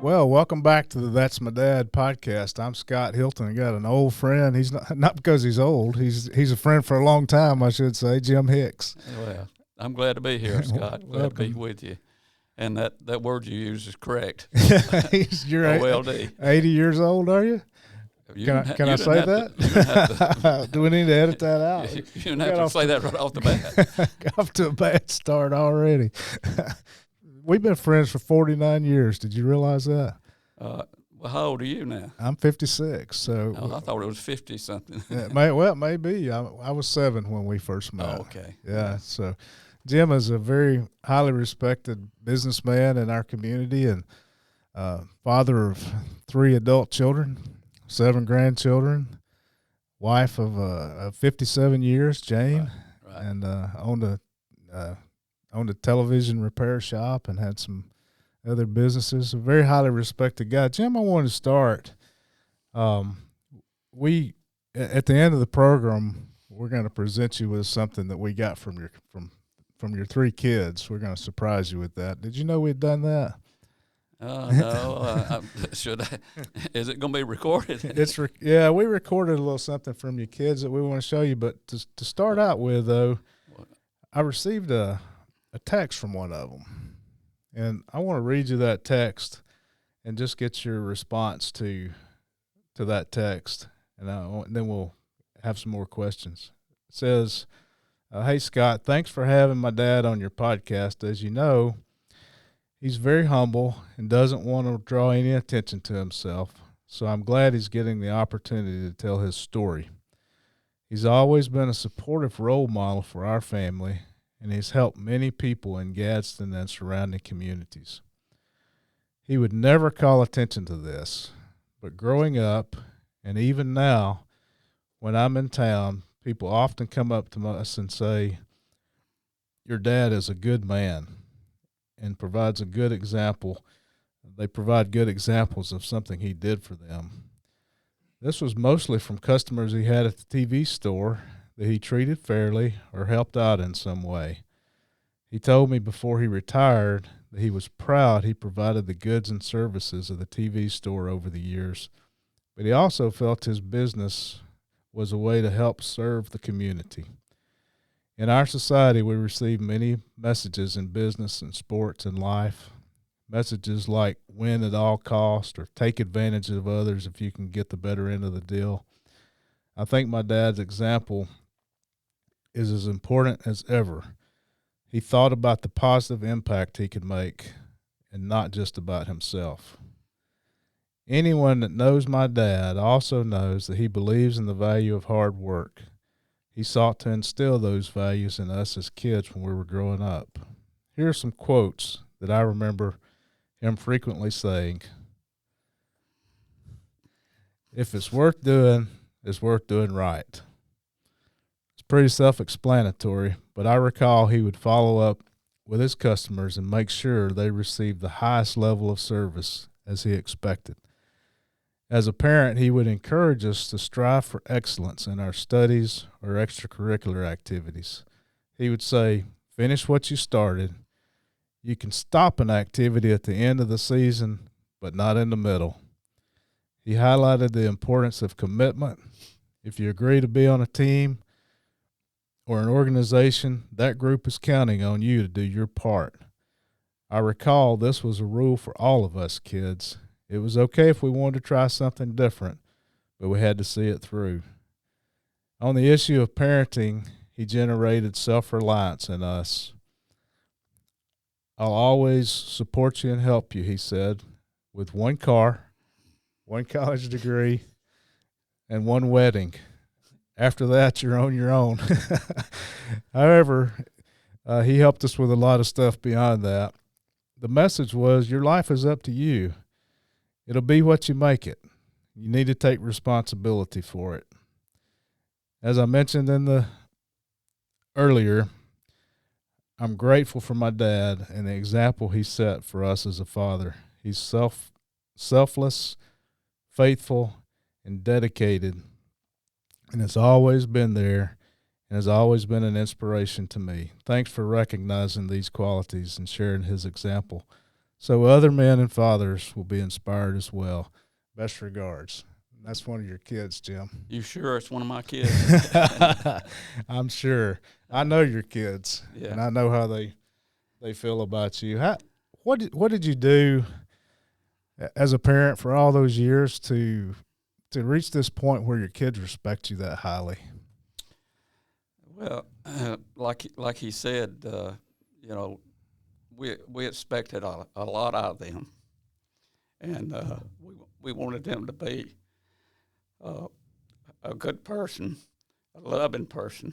Well, welcome back to the That's My Dad podcast. I'm Scott Hilton. I got an old friend. He's not because he's old. He's a friend for a long time, I should say. Jim Hicks. Well, I'm glad to be here, Scott. Glad to be Welcome. with you. And that word you use is correct. You're OLD. 80 years old, are you? Can I say that? You didn't have to, Do we need to edit that out? you didn't have to say that right off the bat. Got off to a bad start already. We've been friends for 49 years. Did you realize that? Well, how old are you now? I'm 56. So Oh, I thought it was 50 something. it may be. I was 7 when we first met. Oh, okay. Yeah. So Jim is a very highly respected businessman in our community and father of 3 adult children, 7 grandchildren, wife of 57 years, Jane, Right. and owned a television repair shop and had some other businesses. A very highly respected guy. Jim, I want to start. We at the end of the program, we're going to present you with something that we got from your 3 kids. We're going to surprise you with that. Did you know we'd done that? No. Should I? Is it going to be recorded? We recorded a little something from your kids that we want to show you. But to start out with, though, I received a text from one of them, and I want to read you that text and just get your response to that text, and then we'll have some more questions. It says, "Hey Scott, thanks for having my dad on your podcast. As you know, he's very humble and doesn't want to draw any attention to himself, so I'm glad he's getting the opportunity to tell his story. He's always been a supportive role model for our family, and he's helped many people in Gadsden and surrounding communities. He would never call attention to this, but growing up, and even now, when I'm in town, people often come up to us and say, 'Your dad is a good man,' and provides a good example. They provide good examples of something he did for them. This was mostly from customers he had at the TV store that he treated fairly or helped out in some way. He told me before he retired that he was proud he provided the goods and services of the TV store over the years, but he also felt his business was a way to help serve the community. In our society, we receive many messages in business and sports and life. Messages like win at all costs or take advantage of others if you can get the better end of the deal. I think my dad's example is as important as ever. He thought about the positive impact he could make and not just about himself. Anyone that knows my dad also knows that he believes in the value of hard work. He sought to instill those values in us as kids when we were growing up. Here are some quotes that I remember him frequently saying. If it's worth doing, it's worth doing right. It's pretty self-explanatory, but I recall he would follow up with his customers and make sure they received the highest level of service as he expected. As a parent, he would encourage us to strive for excellence in our studies or extracurricular activities. He would say, finish what you started. You can stop an activity at the end of the season, but not in the middle. He highlighted the importance of commitment. If you agree to be on a team or an organization, that group is counting on you to do your part. I recall this was a rule for all of us kids. It was okay if we wanted to try something different, but we had to see it through. On the issue of parenting, he generated self-reliance in us. I'll always support you and help you, he said, with 1 car, 1 college degree, and 1 wedding. After that, you're on your own. However, he helped us with a lot of stuff beyond that. The message was, your life is up to you. It'll be what you make it. You need to take responsibility for it. As I mentioned earlier, I'm grateful for my dad and the example he set for us as a father. He's selfless, faithful, and dedicated, and has always been there and has always been an inspiration to me. Thanks for recognizing these qualities and sharing his example so other men and fathers will be inspired as well. Best regards. That's one of your kids, Jim. You sure it's one of my kids? I'm sure. I know your kids, Yeah. and I know how they feel about you. What did you do as a parent for all those years to reach this point where your kids respect you that highly? Well, like he said, you know, we expected a lot out of them, and we wanted them to be uh, a good person, a loving person,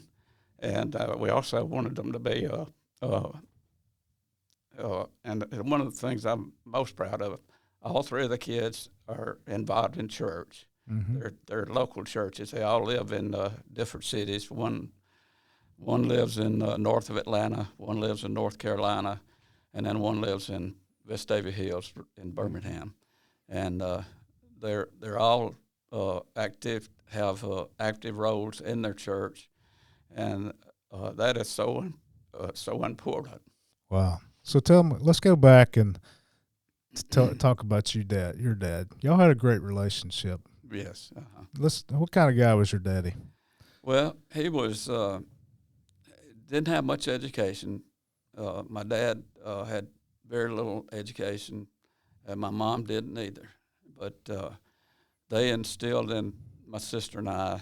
and we also wanted them to be and one of the things I'm most proud of, all three of the kids are involved in church. Mm-hmm. They're local churches. They all live in different cities. One lives in north of Atlanta, one lives in North Carolina, and then one lives in Vestavia Hills in Birmingham. And they're all active, have active roles in their church, and that is so important. Wow. So tell me, let's go back and talk about your dad. Y'all had a great relationship. Yes. Uh-huh. What kind of guy was your daddy? Well, he was didn't have much education. My dad had very little education, and my mom didn't either. But they instilled in my sister and I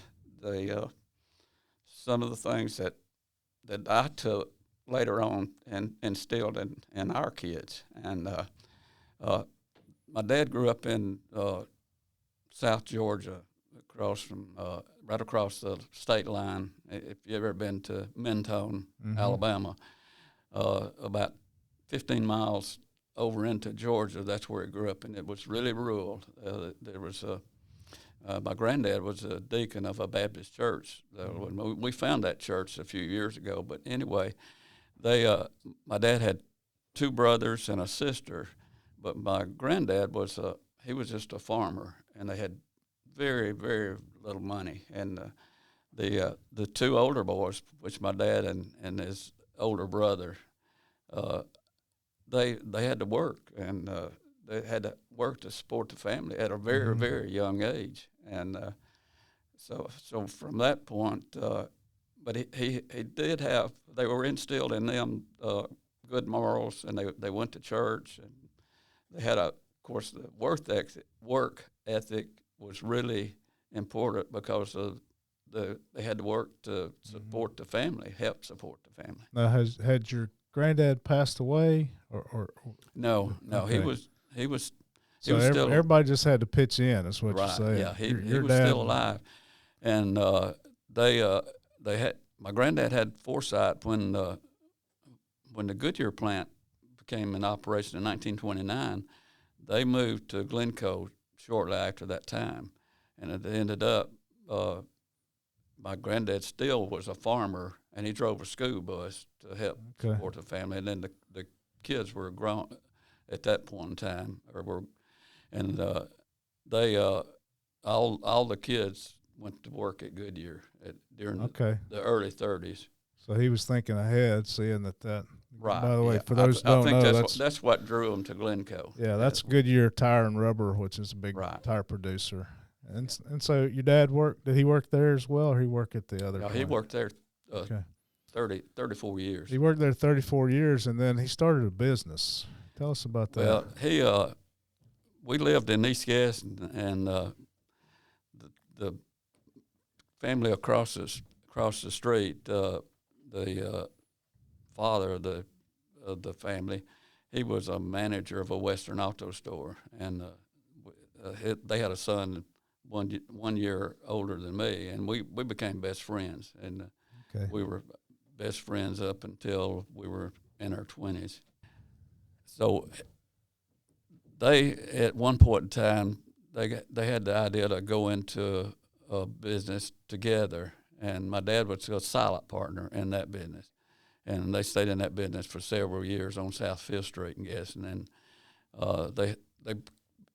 some of the things that I took later on and instilled in our kids. And my dad grew up in South Georgia, right across the state line. If you've ever been to Mentone, Mm-hmm. Alabama, about 15 miles over into Georgia, that's where he grew up, and it was really rural. There was my granddad was a deacon of a Baptist church. We found that church a few years ago, but anyway, my dad had two brothers and a sister, but my granddad he was just a farmer, and they had very, very little money. And the two older boys, which my dad and his older brother, they had to work, and they had to work to support the family at a very, Mm-hmm. very young age. And so from that point, but he did have, they were instilled in them good morals, and they went to church, and they had of course, the work ethic was really important because of they had to work to support the family, help support the family. Now, had your granddad passed away, or No, okay. he was So still everybody just had to pitch in. That's what you're right. saying. Yeah, he Your was dad, still alive, and they had my granddad had foresight when the Goodyear plant became in operation in 1929. They moved to Glencoe shortly after that time, and it ended up my granddad still was a farmer, and he drove a school bus to help support the family. And then the kids were grown at that point in time, and they all the kids went to work at Goodyear during the early 30s. So he was thinking ahead, seeing that. Right. By the way, yeah. for those who don't know, that's what drew him to Glencoe. Yeah, that's Goodyear Tire and Rubber, which is a big tire producer. And so your dad did he work there as well, or he worked at the other? No, he worked there 34 years. He worked there 34 years, and then he started a business. Tell us about that. Well, we lived in East Gadsden, and the family across the street, the father of the family, he was a manager of a Western auto store, and they had a son 1 year older than me, and we became best friends, and we were best friends up until we were in our 20s. So they, at one point in time, they had the idea to go into a business together, and my dad was a silent partner in that business. And they stayed in that business for several years on South Fifth Street in Gadsden, and they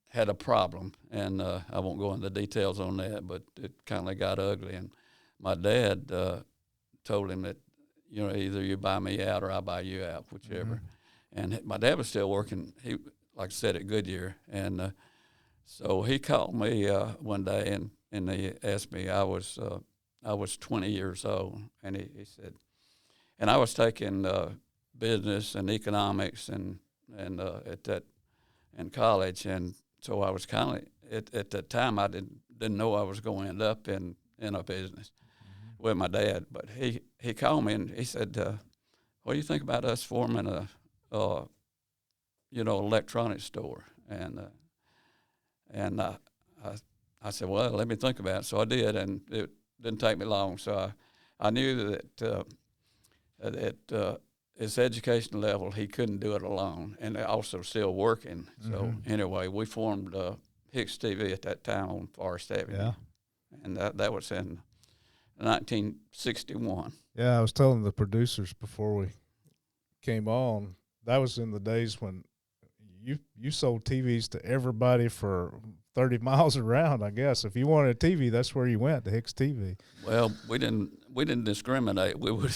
had a problem, and I won't go into details on that, but it kind of got ugly. And my dad told him that, either you buy me out or I buy you out, whichever. Mm-hmm. And my dad was still working. like I said, at Goodyear. And so he called me one day, and he asked me. I was 20 years old, and he said, and I was taking business and economics and at that in college, and so I was kind of at that time I didn't know I was going to end up in a business with my dad. But he called me and he said, "What do you think about us forming a electronics store?" And I said, "Well, let me think about it." So I did, and it didn't take me long. So I knew that at his education level, he couldn't do it alone, and also still working. So anyway, we formed Hicks TV at that time on Forest Avenue, Yeah. and that was in 1961. Yeah, I was telling the producers before we came on, that was in the days when you sold TVs to everybody for 30 miles around, I guess. If you wanted a TV, that's where you went, to Hicks TV. Well, we didn't discriminate. We would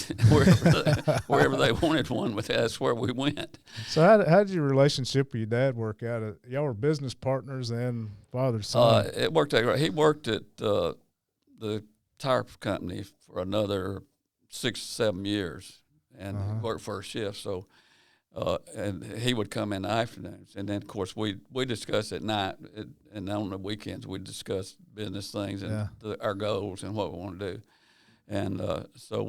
wherever they wanted one, that's where we went. So how did your relationship with your dad work out? Y'all were business partners and father-son. It worked out great. He worked at the tire company for another 6 or 7 years, and he worked first shift. So, and he would come in the afternoons, and then of course we discussed at night, and on the weekends we discussed business things and our goals and what we want to do. And so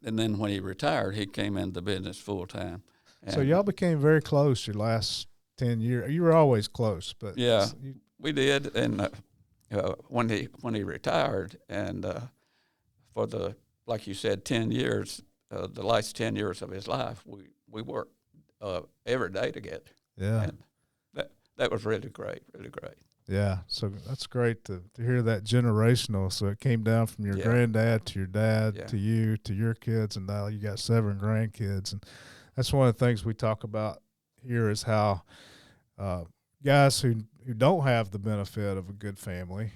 and then when he retired, he came into business full time. So y'all became very close your last 10 years. You were always close, but yeah, we did. And when he retired, and for the, like you said, 10 years, the last 10 years of his life, we worked every day together. Yeah, and that was really great, really great. Yeah, so that's great to hear that generational. So it came down from your granddad to your dad to you to your kids, and now you got 7 grandkids. And that's one of the things we talk about here is how guys who don't have the benefit of a good family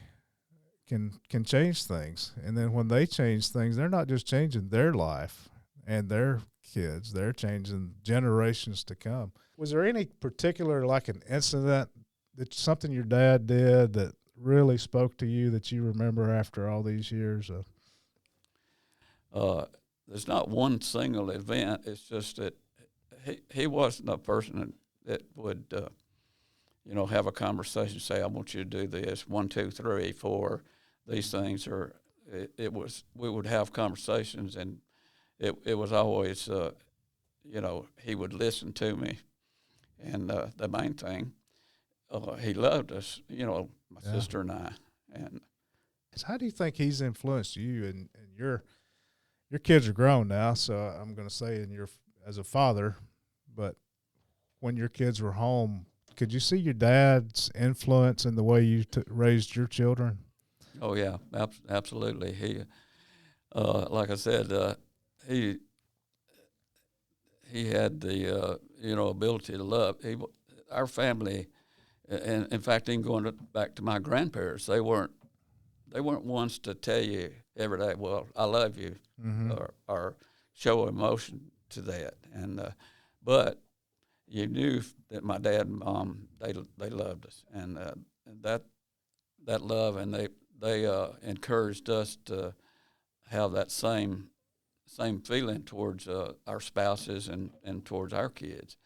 can change things. And then when they change things, they're not just changing their life and their kids, they're changing generations to come. Was there any particular, like an incident, that something your dad did that really spoke to you that you remember after all these years of? There's not one single event. It's just that he wasn't a person that would, have a conversation, say, "I want you to do this, 1, 2, 3, 4, these things." Or it was, we would have conversations, and it was always, he would listen to me. And the main thing, he loved us, my sister and I. And so how do you think he's influenced you? And your kids are grown now, so I'm going to say as a father, but when your kids were home, could you see your dad's influence in the way you raised your children? Oh yeah, absolutely. He, like I said, he had the ability to love. Our family. And in fact, even going back to my grandparents, they weren't ones to tell you every day, "Well, I love you," or show emotion to that. And but you knew that my dad and mom, they loved us, and that love, and they encouraged us to have that same feeling towards our spouses and towards our kids.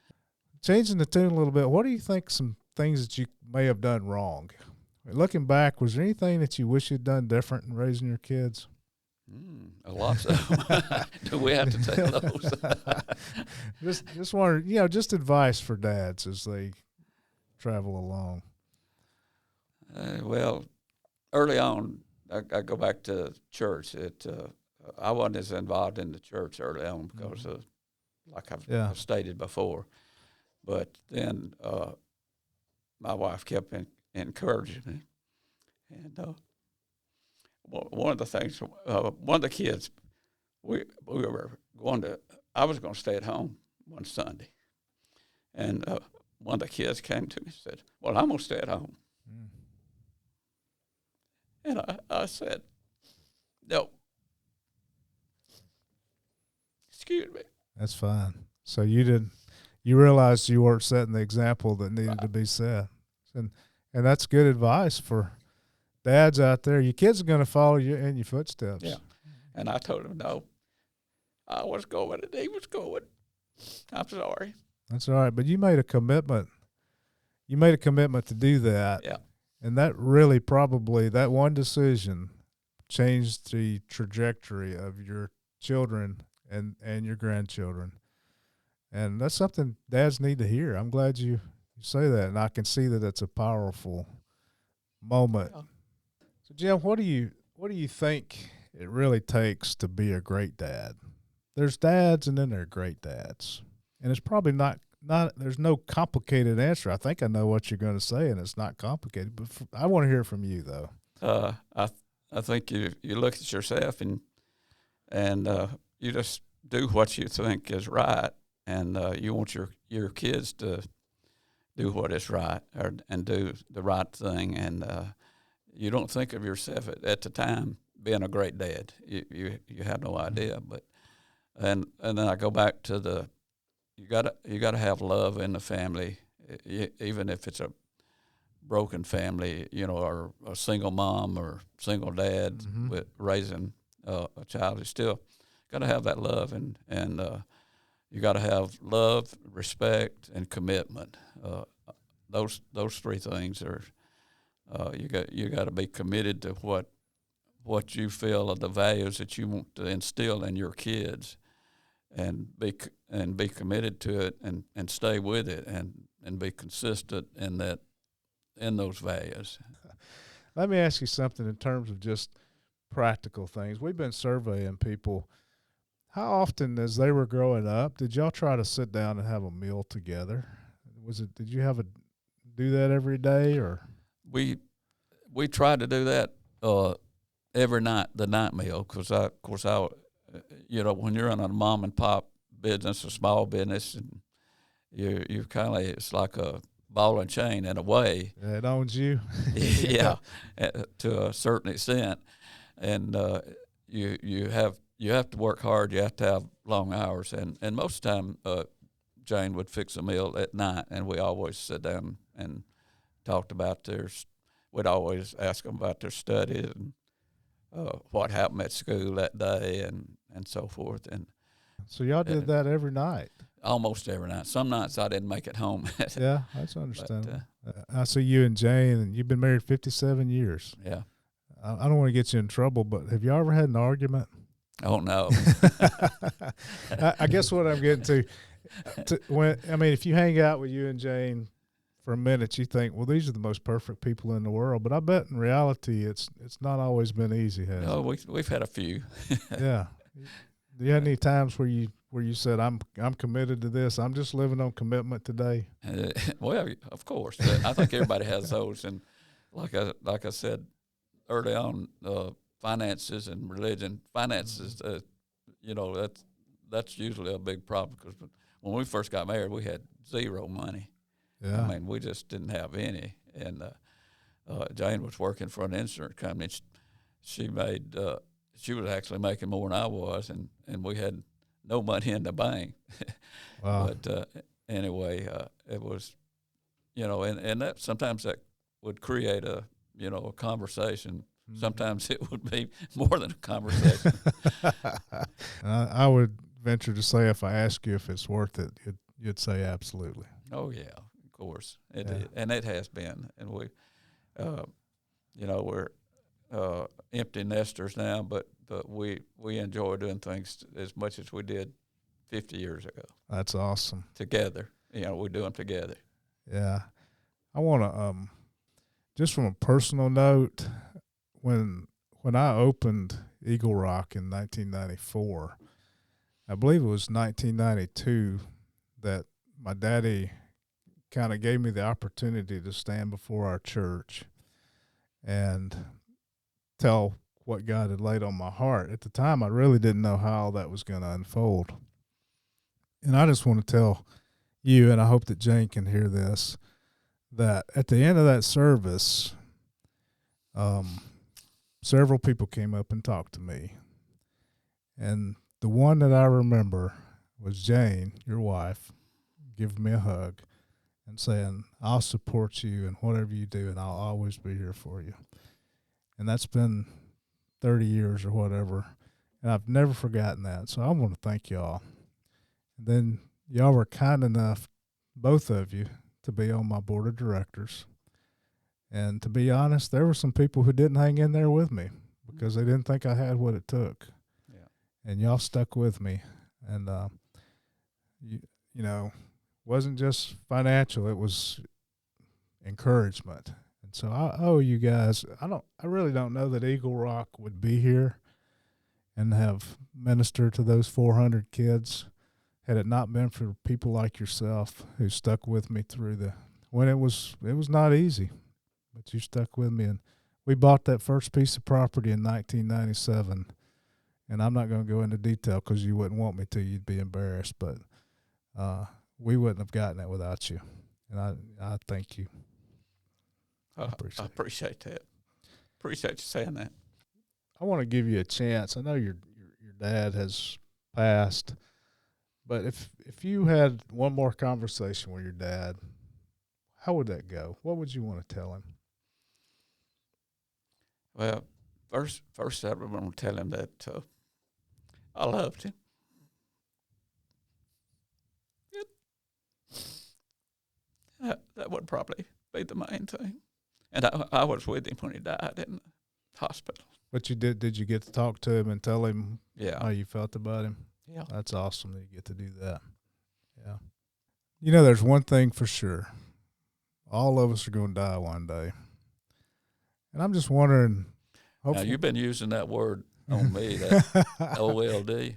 Changing the tune a little bit, what do you think some things that you may have done wrong? Looking back, was there anything that you wish you'd done different in raising your kids? A lot of them. Do we have to take those? just wonder, just advice for dads as they travel along. Well, early on, I go back to church. I wasn't as involved in the church early on because of, like I've stated before. But then my wife kept encouraging me. And one of the things, one of the kids, we were I was going to stay at home one Sunday. And one of the kids came to me and said, "Well, I'm going to stay at home." And I said, "No." Excuse me. That's fine. So you you realized you weren't setting the example that needed to be set. And that's good advice for dads out there. Your kids are going to follow you in your footsteps. Yeah. And I told him, no, I was going and he was going. I'm sorry. That's all right. But you made a commitment. You made a commitment to do that. Yeah. And that really probably, that one decision changed the trajectory of your children and your grandchildren. And that's something dads need to hear. I'm glad you say that. And I can see that it's a powerful moment. Yeah. So Jim, what do you think it really takes to be a great dad? There's dads and then there are great dads. And it's probably not there's no complicated answer. I think I know what you're going to say, and it's not complicated. But I want to hear from you, though. I think you look at yourself and you just do what you think is right, and you want your kids to do what is right and do the right thing, and you don't think of yourself at the time being a great dad. You have no idea, but and then I go back to you gotta have love in the family, even if it's a broken family, or a single mom or single dad with raising a child. You still got to have that love, and you got to have love, respect, and commitment. Those three things are you got to be committed to what you feel are the values that you want to instill in your kids, and be committed to it, and stay with it, and be consistent in those values. Let me ask you something in terms of just practical things. We've been surveying people. How often, as they were growing up, did y'all try to sit down and have a meal together? Did you do that every day, or? We tried to do that every night, the night meal, because when you're in a mom and pop business, a small business, and you kind of, it's like a ball and chain in a way. It owns you. Yeah, to a certain extent, and you have to work hard. You have to have long hours, and most of the time, Jane would fix a meal at night, and we always sit down and talked about we'd always ask them about their studies and what happened at school that day, and so forth. And so y'all did that every night? Almost every night. Some nights I didn't make it home. Yeah, that's understandable. I see you and Jane, and you've been married 57 years. Yeah. I don't want to get you in trouble, but have y'all ever had an argument? Oh, no. I guess what I'm getting to if you hang out with you and Jane for a minute, you think, well, these are the most perfect people in the world. But I bet in reality, it's not always been easy, has it? We've had a few. Yeah. Do you have any times where you said, I'm committed to this, I'm just living on commitment today? Well, of course. I think everybody has those. And like I said early on, finances and religion, that's usually a big problem, because when we first got married, we had zero money. Yeah. I mean, we just didn't have any. And Jane was working for an insurance company. She was actually making more than I was, and we had no money in the bank. Wow. But anyway, it was, and that sometimes that would create a conversation. Mm-hmm. Sometimes it would be more than a conversation. I would venture to say, if I ask you if it's worth it, you'd say absolutely. Oh yeah, of course it is, and it has been. And we, we're empty nesters now, but we enjoy doing things as much as we did 50 years ago. That's awesome. Together, we do them together. Yeah, I want to just from a personal note, when I opened Eagle Rock in 1994, I believe it was 1992 that my daddy kind of gave me the opportunity to stand before our church and tell what God had laid on my heart. At the time, I really didn't know how all that was going to unfold. And I just want to tell you, and I hope that Jane can hear this, that at the end of that service, several people came up and talked to me. And the one that I remember was Jane, your wife, giving me a hug and saying, I'll support you in whatever you do, and I'll always be here for you. And that's been 30 years or whatever, and I've never forgotten that. So I want to thank y'all. And then y'all were kind enough, both of you, to be on my board of directors. And to be honest, there were some people who didn't hang in there with me because they didn't think I had what it took. Yeah. And y'all stuck with me. And, you know, wasn't just financial, it was encouragement. And so I owe you guys, I really don't know that Eagle Rock would be here and have ministered to those 400 kids had it not been for people like yourself who stuck with me through when it was not easy, but you stuck with me. And we bought that first piece of property in 1997. And I'm not going to go into detail because you wouldn't want me to. You'd be embarrassed. But we wouldn't have gotten it without you. And I thank you. I appreciate that. Appreciate you saying that. I want to give you a chance. I know your dad has passed, but if you had one more conversation with your dad, how would that go? What would you want to tell him? Well, first I would want to tell him that I loved him. That would probably be the main thing. And I was with him when he died in the hospital. But did you get to talk to him and tell him how you felt about him? Yeah. That's awesome that you get to do that. Yeah. You know, there's one thing for sure. All of us are going to die one day. And I'm just wondering. Now, you've been using that word on me, that OLD.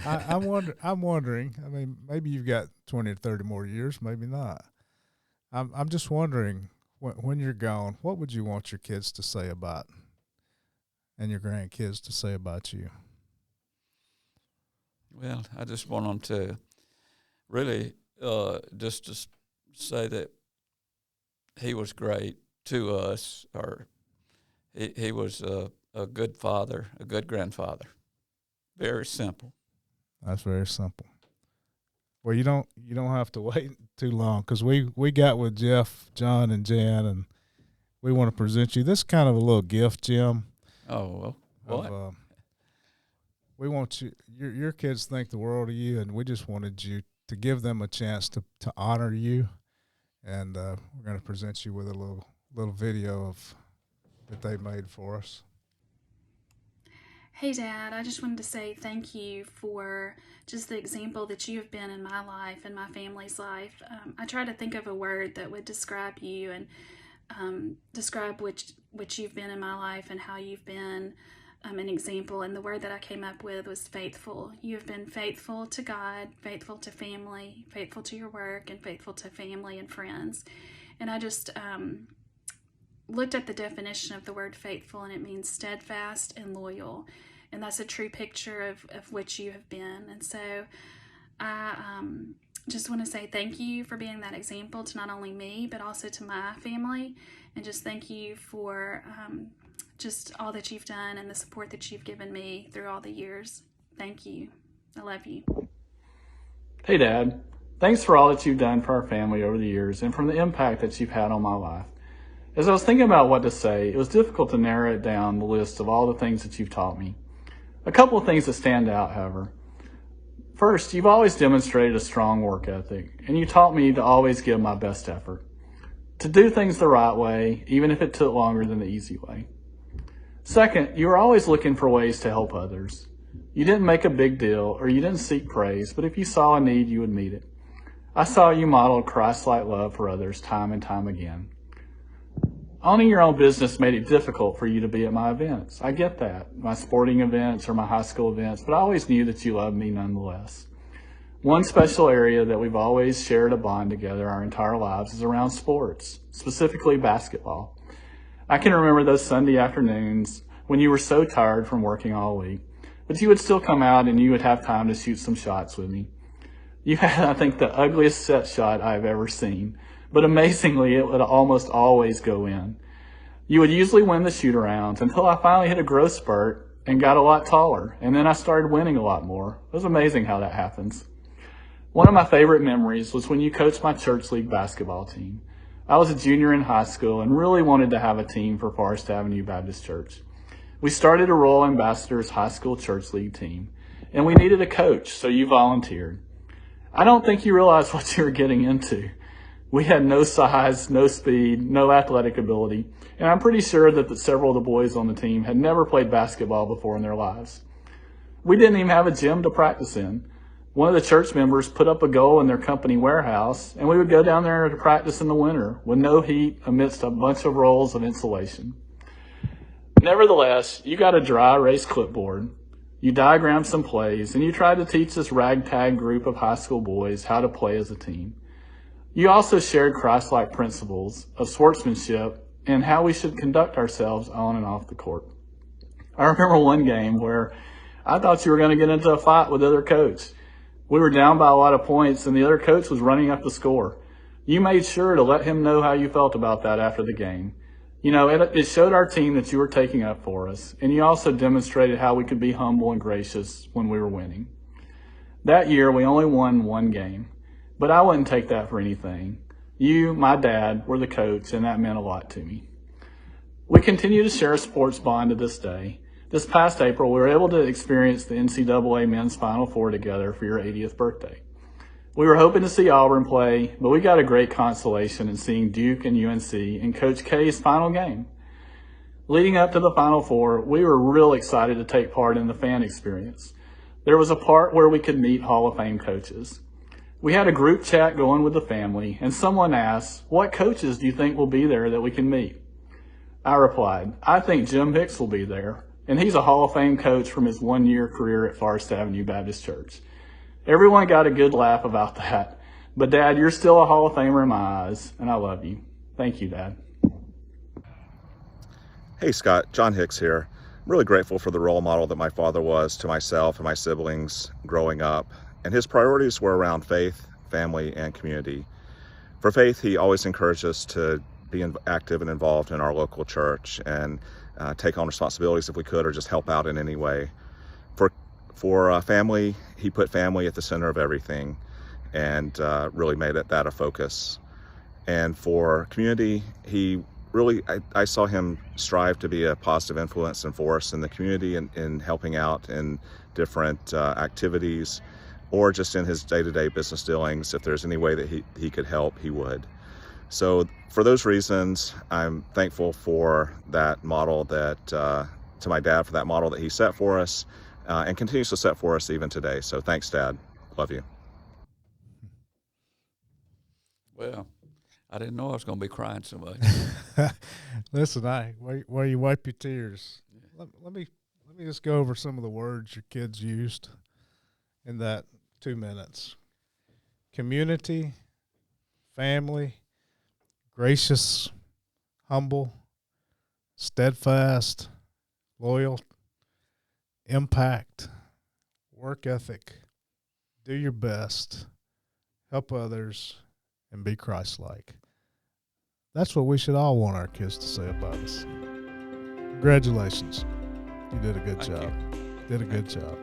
I'm wondering. I mean, maybe you've got 20 or 30 more years, maybe not. I'm just wondering, when you're gone, what would you want your kids to say about, and your grandkids to say about you? Well, I just want them to really just to say that he was great to us, or he was a good father, a good grandfather. Very simple. That's very simple. Well, you don't have to wait too long, because we got with Jeff, John, and Jan, and we want to present you this kind of a little gift, Jim. Oh, well, what? We want your kids think the world of you, and we just wanted you to give them a chance to honor you, and we're going to present you with a little video that they made for us. Hey, Dad, I just wanted to say thank you for just the example that you have been in my life and my family's life. I try to think of a word that would describe you and describe which you've been in my life and how you've been an example. And the word that I came up with was faithful. You have been faithful to God, faithful to family, faithful to your work, and faithful to family and friends. And I just looked at the definition of the word faithful, and it means steadfast and loyal. And that's a true picture of which you have been. And so I just want to say thank you for being that example to not only me, but also to my family. And just thank you for just all that you've done and the support that you've given me through all the years. Thank you. I love you. Hey, Dad. Thanks for all that you've done for our family over the years and for the impact that you've had on my life. As I was thinking about what to say, it was difficult to narrow it down the list of all the things that you've taught me. A couple of things that stand out, however. First, you've always demonstrated a strong work ethic, and you taught me to always give my best effort, to do things the right way, even if it took longer than the easy way. Second, you were always looking for ways to help others. You didn't make a big deal, or you didn't seek praise, but if you saw a need, you would meet it. I saw you modeled Christ-like love for others time and time again. Owning your own business made it difficult for you to be at my events. I get that, my sporting events or my high school events, but I always knew that you loved me nonetheless. One special area that we've always shared a bond together our entire lives is around sports, specifically basketball. I can remember those Sunday afternoons when you were so tired from working all week, but you would still come out and you would have time to shoot some shots with me. You had, I think, the ugliest set shot I've ever seen, but amazingly, it would almost always go in. You would usually win the shoot-arounds until I finally hit a growth spurt and got a lot taller, and then I started winning a lot more. It was amazing how that happens. One of my favorite memories was when you coached my church league basketball team. I was a junior in high school and really wanted to have a team for Forest Avenue Baptist Church. We started a Royal Ambassadors High School Church League team, and we needed a coach, so you volunteered. I don't think you realized what you were getting into. We had no size, no speed, no athletic ability, and I'm pretty sure that several of the boys on the team had never played basketball before in their lives. We didn't even have a gym to practice in. One of the church members put up a goal in their company warehouse, and we would go down there to practice in the winter with no heat amidst a bunch of rolls of insulation. Nevertheless, you got a dry erase clipboard, you diagrammed some plays, and you tried to teach this ragtag group of high school boys how to play as a team. You also shared Christ-like principles of sportsmanship and how we should conduct ourselves on and off the court. I remember one game where I thought you were going to get into a fight with the other coach. We were down by a lot of points, and the other coach was running up the score. You made sure to let him know how you felt about that after the game. You know, it showed our team that you were taking up for us, and you also demonstrated how we could be humble and gracious when we were winning. That year, we only won one game, but I wouldn't take that for anything. You, my dad, were the coach, and that meant a lot to me. We continue to share a sports bond to this day. This past April, we were able to experience the NCAA Men's Final Four together for your 80th birthday. We were hoping to see Auburn play, but we got a great consolation in seeing Duke and UNC in Coach K's final game. Leading up to the Final Four, we were real excited to take part in the fan experience. There was a part where we could meet Hall of Fame coaches. We had a group chat going with the family, and someone asked, "What coaches do you think will be there that we can meet?" I replied, "I think Jim Hicks will be there. And he's a Hall of Fame coach from his one-year career at Forest Avenue Baptist Church." Everyone got a good laugh about that. But, Dad, you're still a Hall of Famer in my eyes, and I love you. Thank you, Dad. Hey, Scott. John Hicks here. I'm really grateful for the role model that my father was to myself and my siblings growing up. And his priorities were around faith, family, and community. For faith, he always encouraged us to be active and involved in our local church and take on responsibilities if we could, or just help out in any way. For family, he put family at the center of everything and really made that a focus. And for community, I saw him strive to be a positive influence and force in the community in helping out in different activities, or just in his day-to-day business dealings. If there's any way that he could help, he would. So for those reasons, I'm thankful for that model to my dad, for that model that he set for us and continues to set for us even today. So thanks, Dad. Love you. Well, I didn't know I was going to be crying so much. Listen, while you wipe your tears, let me just go over some of the words your kids used in that 2 minutes. Community, family, gracious, humble, steadfast, loyal, impact, work ethic, do your best, help others, and be Christ-like. That's what we should all want our kids to say about us. Congratulations. You did a good job. Did a good job.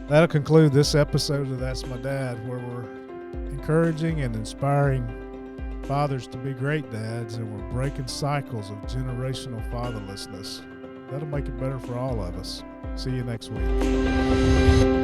That'll conclude this episode of That's My Dad, where we're encouraging and inspiring fathers to be great dads, and we're breaking cycles of generational fatherlessness. That'll make it better for all of us. See you next week.